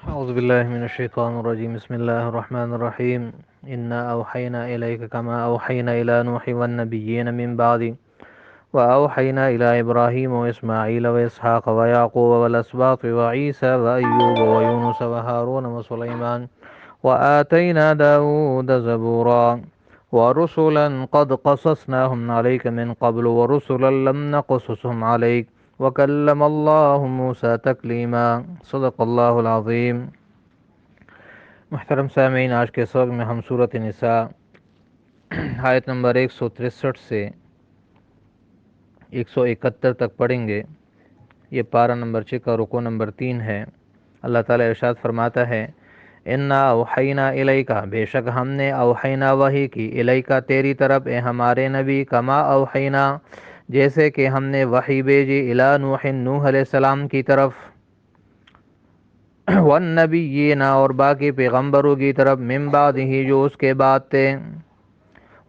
أعوذ بالله من الشيطان الرجيم بسم الله الرحمن الرحيم إنا أوحينا إليك كما أوحينا إلى نوح والنبيين من بعد وأوحينا إلى إبراهيم وإسماعيل وإسحاق ويعقوب والأسباط وعيسى وأيوب ويونس وهارون وسليمان وآتينا داود زبورا ورسلا قد قصصناهم عليك من قبل ورسلا لم نقصصهم عليك وكلم الله موسى تکلیما صدق اللہ العظیم۔ محترم سامعین، آج کے سبق میں ہم سورۃ نساء آیت نمبر 163 سے 171 تک پڑھیں گے۔ یہ پارہ نمبر 6 کا رکوع نمبر 3 ہے۔ اللہ تعالیٰ ارشاد فرماتا ہے، انا اوحینا الیکا، بے شک ہم نے اوحینا وحی کی، الیکا تیری طرف، اے ہمارے نبی، کما اوحینا جیسے کہ ہم نے وحی بھیجی، الی نوح، نوح علیہ السلام کی طرف، والنبیین اور باقی پیغمبروں کی طرف، من بعد ہی جو اس کے بعد تھے،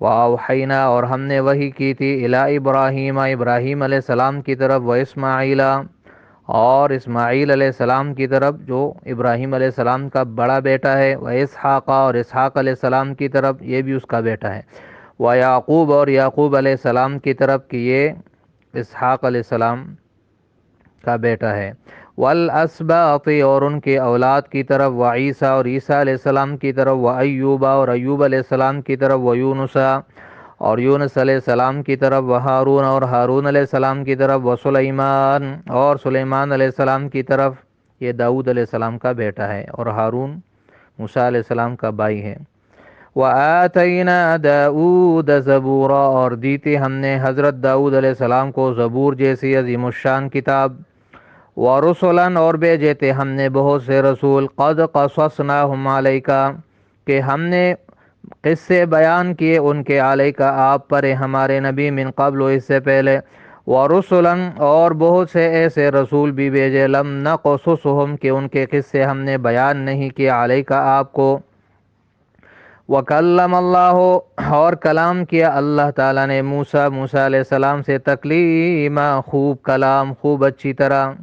واوحینا اور ہم نے وحی کی تھی، الی ابراہیم، ابراہیم علیہ السلام کی طرف، و اسماعیل اور اسماعیل علیہ السلام کی طرف جو ابراہیم علیہ السلام کا بڑا بیٹا ہے، و اسحاق اور اسحاق علیہ السلام کی طرف، یہ بھی اس کا بیٹا ہے، و یعقوب اور یعقوب علیہ السلام کی طرف کہ یہ اسحاق علیہ السلام کا بیٹا ہے، والاسباط اور ان کے اولاد کی طرف، و عیسیٰ اور عیسیٰ علیہ السلام کی طرف، و ایوب اور ایوب علیہ السلام کی طرف، و یونس اور یونس علیہ السلام کی طرف، و ہارون اور ہارون علیہ السلام کی طرف، و سلیمان اور سلیمان علیہ السلام کی طرف، یہ داؤد علیہ السلام کا بیٹا ہے، اور ہارون موسیٰ علیہ السلام کا بھائی ہے۔ وَآتَيْنَا دَاؤُودَ زَبُورًا اور دی تھی ہم نے حضرت داؤد علیہ السلام کو زبور جیسی عظیم الشان کتاب، وَرُسُلًا اور بھیجے تھے ہم نے بہت سے رسول، قَدْ قَصَصْنَاهُمْ عَلَيْكَ کہ ہم نے قصے بیان کیے ان کے، علیکہ آپ پر ہمارے نبی، من قبل اس سے پہلے، وَرُسُلًا اور بہت سے ایسے رسول بھی بھیجے، لم نقصصہم کہ ان کے قصے ہم نے بیان نہیں کیے، علیکہ آپ کو، وَكَلَّمَ اللَّهُ اور کلام کیا اللہ تعالیٰ نے موسیٰ علیہ السلام سے، تکلیما خوب کلام، خوب اچھی طرح،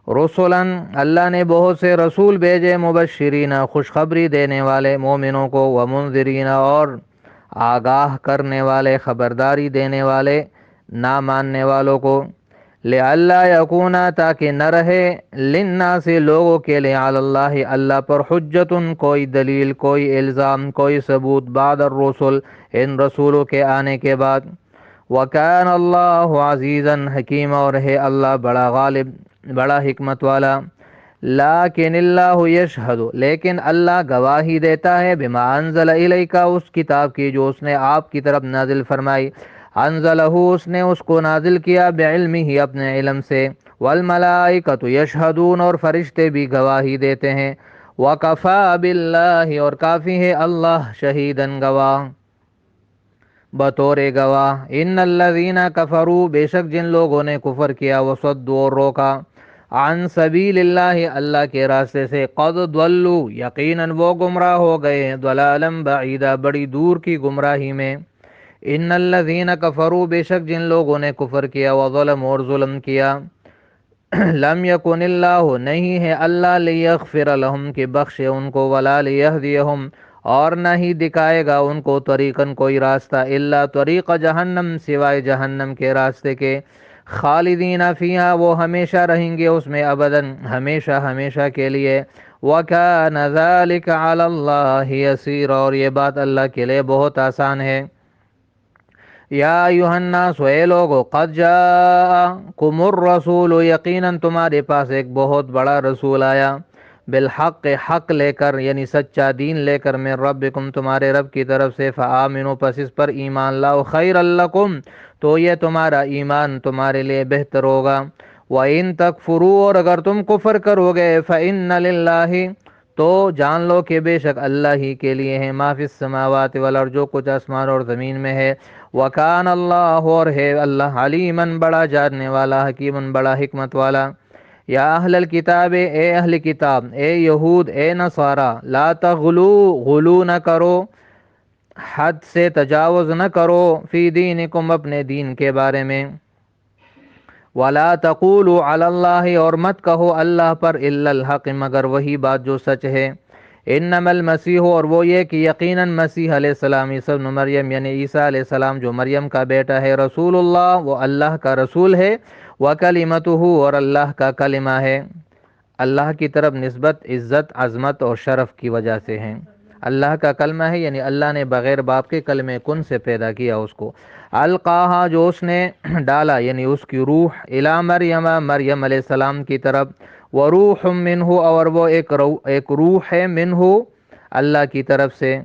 رسولاً اللہ نے بہت سے رسول بھیجے، مبشرین خوشخبری دینے والے مومنوں کو، ومنذرین اور آگاہ کرنے والے، خبرداری دینے والے نہ ماننے والوں کو، لئلا یکون تاکہ نہ رہے، للناس لوگوں کے لیے، علی اللہ اللہ پر، حجت کوئی دلیل، کوئی الزام، کوئی ثبوت، بعد الرسل ان رسولوں کے آنے کے بعد، وکان اللہ عزیزا حکیم اور ہے اللہ بڑا غالب، بڑا حکمت والا، لیکن اللہ یشہد لیکن اللہ گواہی دیتا ہے، بما انزل الیک اس کتاب کی جو اس نے آپ کی طرف نازل فرمائی، انزلہ اس نے اس کو نازل کیا، بعلمہ اپنے علم سے، والملائکۃ یشہدون اور فرشتے بھی گواہی دیتے ہیں، وکفی باللہ اور کافی ہے اللہ، شہیداً گواہ، بطور گواہ، ان الذین کفروا بے شک جن لوگوں نے کفر کیا، وصدوا اور روکا، عن سبیل اللہ اللہ کے راستے سے، قد ضلوا یقیناً وہ گمراہ ہو گئے ہیں، ضلالا بعیدا بڑی دور کی گمراہی میں، ان الذین کفروا بے شک جن لوگوں نے کفر کیا، وظلموا اور ظلم کیا، لم یکن اللہ نہیں ہے اللہ، لیغفر لہم کہ بخشے ان کو، ولا لیہدیہم اور نہ ہی دکھائے گا ان کو، طریقاً کوئی راستہ، الا طریق جہنم سوائے جہنم کے راستے کے، خالدین فیہا وہ ہمیشہ رہیں گے اس میں، ابداً ہمیشہ ہمیشہ کے لیے، وکان ذلک علی اللہ یسیر اور یہ بات اللہ کے لیے بہت آسان ہے۔ یا ایھا الناس اے لوگو، قد جاءکم الرسول یقیناً تمہارے پاس ایک بہت بڑا رسول آیا، بالحق حق لے کر یعنی سچا دین لے کر، من ربکم تمہارے رب کی طرف سے، فآمنوا پس اس پر ایمان لاؤ، خیر لکم تو یہ تمہارا ایمان تمہارے لیے بہتر ہوگا، وَإِن تکفروا اور اگر تم کفر کرو گے، فإن للہ تو جان لو کہ بے شک اللہ ہی کے لیے ہے، ما فی السماوات والارض جو کچھ آسمان اور زمین میں ہے، وکان اللہ اور ہے اللہ، علیماً بڑا جاننے والا، حکیماً بڑا حکمت والا۔ یا اہل الکتاب اے اہل کتاب، اے یہود اے نصارا، لا تغلو غلو نہ کرو، حد سے تجاوز نہ کرو، فی دینکم اپنے دین کے بارے میں، ولا تقولوا علی اللہ، اور مت کہو اللہ پر الا الحق، مگر وہی بات جو سچ ہے۔ انما المسیح، اور وہ یہ کہ یقیناً مسیح علیہ السلام، عیسی ابن مریم یعنی عیسیٰ علیہ السلام جو مریم کا بیٹا ہے، رسول اللہ، وہ اللہ کا رسول ہے، وکلمتہ، اور اللہ کا کلمہ ہے۔ اللہ کی طرف نسبت عزت، عظمت اور شرف کی وجہ سے ہے۔ اللہ کا کلمہ ہے یعنی اللہ نے بغیر باپ کے کلمہ کن سے پیدا کیا اس کو۔ القاہا، جو اس نے ڈالا یعنی اس کی روح، الی مریم، مریم علیہ السلام کی طرف، وروح منہ، اور وہ ایک روح ہے، منہ، اللہ کی طرف سے۔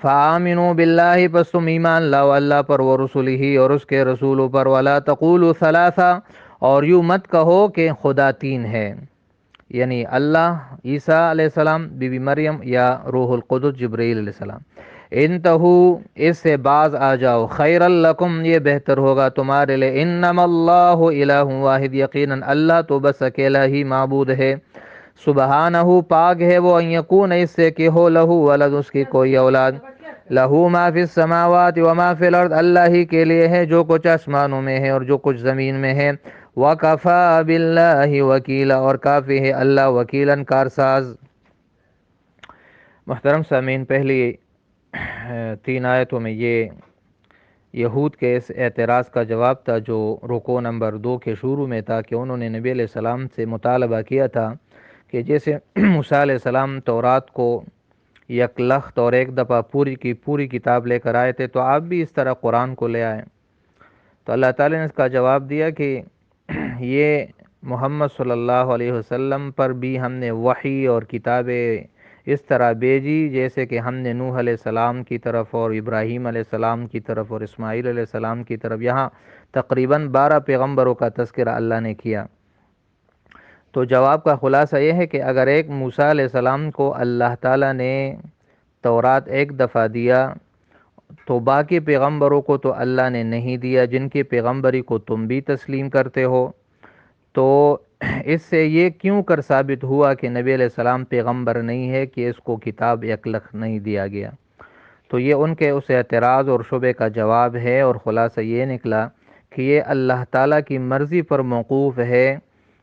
فآمنوا باللہ، پس تم ایمان لاؤ اللہ پر، ورسلہ، اور اس کے رسولوں پر، ولا تقولوا ثلاثہ، اور یوں مت کہو کہ خدا تین ہے، یعنی اللہ، عیسیٰ علیہ السلام، بی بی مریم، یا روح القدس جبرائیل علیہ السلام۔ انتہو، اس سے باز آ جاؤ، خیر لکم، یہ بہتر ہوگا تمہارے لیے۔ انما اللہ الہ واحد، یقیناً اللہ تو بس اکیلا ہی معبود ہے۔ سبحانہ، پاک ہے وہ، ان یکون، اس سے کہ ہو، لہو ولد، اس کی کوئی اولاد۔ لہو ما فی السماوات وما فی الارض، اللہ ہی کے لیے ہے جو کچھ آسمانوں میں ہے اور جو کچھ زمین میں ہے۔ وَكَفَى بِاللَّهِ وَكِيلًا، اور کافی ہے اللہ وکیلاً کارساز۔ محترم سامعین، پہلی 3 آیتوں میں یہ یہود کے اس اعتراض کا جواب تھا جو رکوع نمبر 2 کے شروع میں تھا، کہ انہوں نے نبی علیہ السلام سے مطالبہ کیا تھا کہ جیسے موسیٰ علیہ السلام تورات کو یک لخت اور ایک دفعہ پوری کی پوری کتاب لے کر آئے تھے، تو آپ بھی اس طرح قرآن کو لے آئیں۔ تو اللہ تعالیٰ نے اس کا جواب دیا کہ یہ محمد صلی اللہ علیہ وسلم پر بھی ہم نے وحی اور کتابیں اس طرح بھیجی جیسے کہ ہم نے نوح علیہ السلام کی طرف اور ابراہیم علیہ السلام کی طرف اور اسماعیل علیہ السلام کی طرف، یہاں تقریباً 12 پیغمبروں کا تذکرہ اللہ نے کیا۔ تو جواب کا خلاصہ یہ ہے کہ اگر ایک موسیٰ علیہ السلام کو اللہ تعالیٰ نے تورات ایک دفعہ دیا تو باقی پیغمبروں کو تو اللہ نے نہیں دیا، جن کی پیغمبری کو تم بھی تسلیم کرتے ہو۔ تو اس سے یہ کیوں کر ثابت ہوا کہ نبی علیہ السلام پیغمبر نہیں ہے کہ اس کو کتاب یکلخ نہیں دیا گیا؟ تو یہ ان کے اس اعتراض اور شبے کا جواب ہے، اور خلاصہ یہ نکلا کہ یہ اللہ تعالیٰ کی مرضی پر موقوف ہے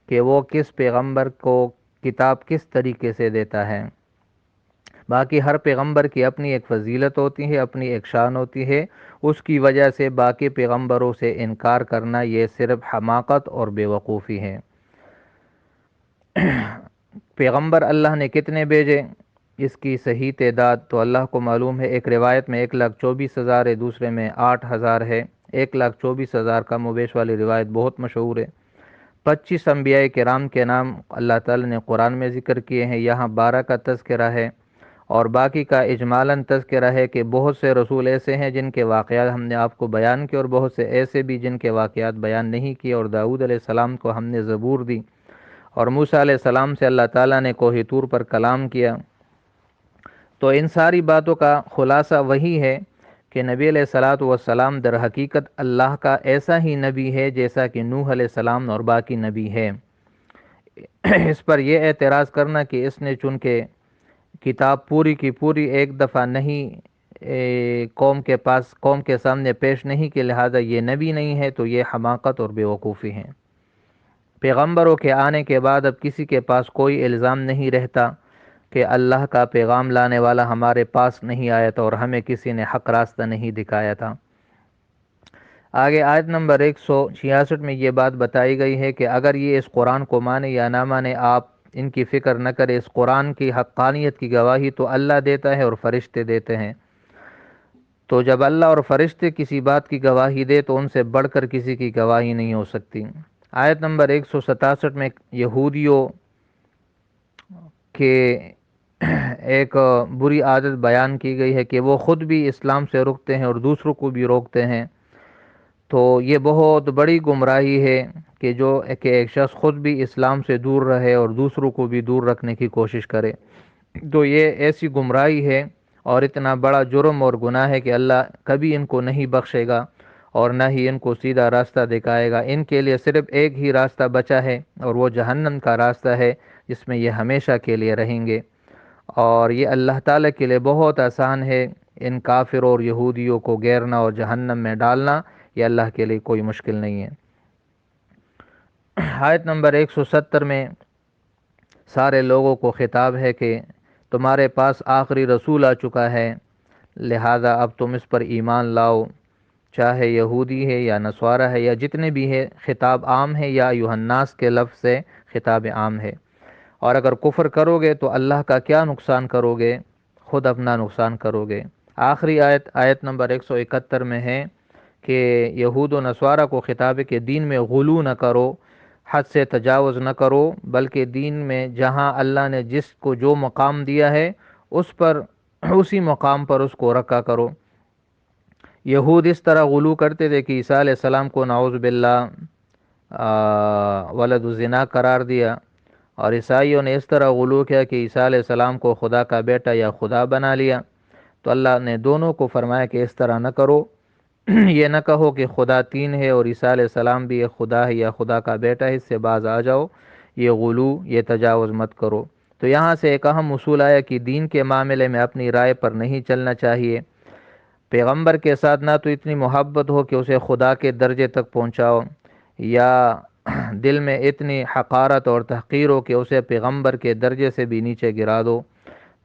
کہ وہ کس پیغمبر کو کتاب کس طریقے سے دیتا ہے۔ باقی ہر پیغمبر کی اپنی ایک فضیلت ہوتی ہے، اپنی ایک شان ہوتی ہے، اس کی وجہ سے باقی پیغمبروں سے انکار کرنا یہ صرف حماقت اور بے وقوفی ہے۔ پیغمبر اللہ نے کتنے بھیجے، اس کی صحیح تعداد تو اللہ کو معلوم ہے۔ ایک روایت میں 1,24,000 ہے، دوسرے میں 8,000 ہے۔ 1,24,000 کم و بیش والی روایت بہت مشہور ہے۔ 25 انبیاء کرام کے نام اللہ تعالی نے قرآن میں ذکر کیے ہیں، یہاں 12 کا تذکرہ ہے، اور باقی کا اجمالاً تذکرہ ہے کہ بہت سے رسول ایسے ہیں جن کے واقعات ہم نے آپ کو بیان کیے، اور بہت سے ایسے بھی جن کے واقعات بیان نہیں کیے، اور داؤد علیہ السلام کو ہم نے زبور دی، اور موسیٰ علیہ السلام سے اللہ تعالیٰ نے کوہ طور پر کلام کیا۔ تو ان ساری باتوں کا خلاصہ وہی ہے کہ نبی علیہ الصلاۃ والسلام در حقیقت اللہ کا ایسا ہی نبی ہے جیسا کہ نوح علیہ السلام اور باقی نبی ہے۔ اس پر یہ اعتراض کرنا کہ اس نے چونکہ کتاب پوری کی پوری ایک دفعہ نہیں قوم کے سامنے پیش نہیں کہ لہذا یہ نبی نہیں ہے، تو یہ حماقت اور بے وقوفی ہے۔ پیغمبروں کے آنے کے بعد اب کسی کے پاس کوئی الزام نہیں رہتا کہ اللہ کا پیغام لانے والا ہمارے پاس نہیں آیا تھا اور ہمیں کسی نے حق راستہ نہیں دکھایا تھا۔ آگے آیت نمبر 166 میں یہ بات بتائی گئی ہے کہ اگر یہ اس قرآن کو مانے یا نہ مانے، آپ ان کی فکر نہ کرے، اس قرآن کی حقانیت کی گواہی تو اللہ دیتا ہے اور فرشتے دیتے ہیں۔ تو جب اللہ اور فرشتے کسی بات کی گواہی دے تو ان سے بڑھ کر کسی کی گواہی نہیں ہو سکتی۔ آیت نمبر 167 میں یہودیوں کے ایک بری عادت بیان کی گئی ہے کہ وہ خود بھی اسلام سے رکتے ہیں اور دوسروں کو بھی روکتے ہیں۔ تو یہ بہت بڑی گمراہی ہے کہ ایک شخص خود بھی اسلام سے دور رہے اور دوسروں کو بھی دور رکھنے کی کوشش کرے۔ تو یہ ایسی گمراہی ہے اور اتنا بڑا جرم اور گناہ ہے کہ اللہ کبھی ان کو نہیں بخشے گا اور نہ ہی ان کو سیدھا راستہ دکھائے گا۔ ان کے لیے صرف ایک ہی راستہ بچا ہے اور وہ جہنم کا راستہ ہے، جس میں یہ ہمیشہ کے لیے رہیں گے۔ اور یہ اللہ تعالیٰ کے لیے بہت آسان ہے، ان کافروں اور یہودیوں کو گھیرنا اور جہنم میں ڈالنا، یہ اللہ کے لیے کوئی مشکل نہیں ہے۔ آیت نمبر 170 میں سارے لوگوں کو خطاب ہے کہ تمہارے پاس آخری رسول آ چکا ہے، لہذا اب تم اس پر ایمان لاؤ، چاہے یہودی ہے یا نصارہ ہے یا جتنے بھی ہے، خطاب عام ہے، یا ایھا الناس کے لفظ سے خطاب عام ہے۔ اور اگر کفر کرو گے تو اللہ کا کیا نقصان کرو گے، خود اپنا نقصان کرو گے۔ آخری آیت نمبر 171 میں ہے کہ یہود و نصارہ کو خطاب ہے کہ دین میں غلو نہ کرو، حد سے تجاوز نہ کرو، بلکہ دین میں جہاں اللہ نے جس کو جو مقام دیا ہے اس پر اسی مقام پر اس کو رکھا کرو۔ یہود اس طرح غلو کرتے تھے کہ عیسیٰ علیہ السلام کو نعوذ باللہ ولد الزنا قرار دیا، اور عیسائیوں نے اس طرح غلو کیا کہ عیسیٰ علیہ السلام کو خدا کا بیٹا یا خدا بنا لیا۔ تو اللہ نے دونوں کو فرمایا کہ اس طرح نہ کرو، یہ نہ کہو کہ خدا تین ہے اور عیسیٰ علیہ السلام بھی ایک خدا ہے یا خدا کا بیٹا ہے، اس سے باز آ جاؤ، یہ غلو، یہ تجاوز مت کرو۔ تو یہاں سے ایک اہم اصول آیا کہ دین کے معاملے میں اپنی رائے پر نہیں چلنا چاہیے۔ پیغمبر کے ساتھ نہ تو اتنی محبت ہو کہ اسے خدا کے درجے تک پہنچاؤ، یا دل میں اتنی حقارت اور تحقیر ہو کہ اسے پیغمبر کے درجے سے بھی نیچے گرا دو۔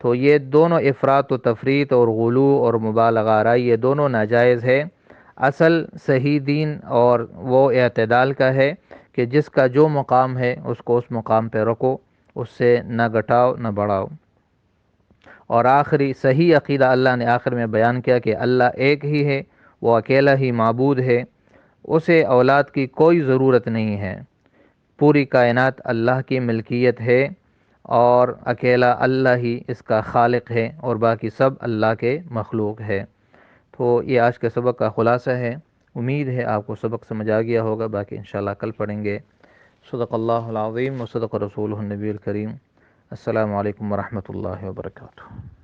تو یہ دونوں افراط و تفریط اور غلو اور مبالغہ آرائی، یہ دونوں ناجائز ہے۔ اصل صحیح دین اور وہ اعتدال کا ہے کہ جس کا جو مقام ہے اس کو اس مقام پہ رکھو، اس سے نہ گھٹاؤ نہ بڑھاؤ۔ اور آخری صحیح عقیدہ اللہ نے آخر میں بیان کیا کہ اللہ ایک ہی ہے، وہ اکیلا ہی معبود ہے، اسے اولاد کی کوئی ضرورت نہیں ہے، پوری کائنات اللہ کی ملکیت ہے، اور اکیلا اللہ ہی اس کا خالق ہے اور باقی سب اللہ کے مخلوق ہے۔ تو یہ آج کے سبق کا خلاصہ ہے۔ امید ہے آپ کو سبق سمجھ آ گیا ہوگا، باقی انشاءاللہ کل پڑھیں گے۔ صدق اللہ العظیم و صدق رسولہ النبی الکریم۔ السلام علیکم ورحمۃ اللہ وبرکاتہ۔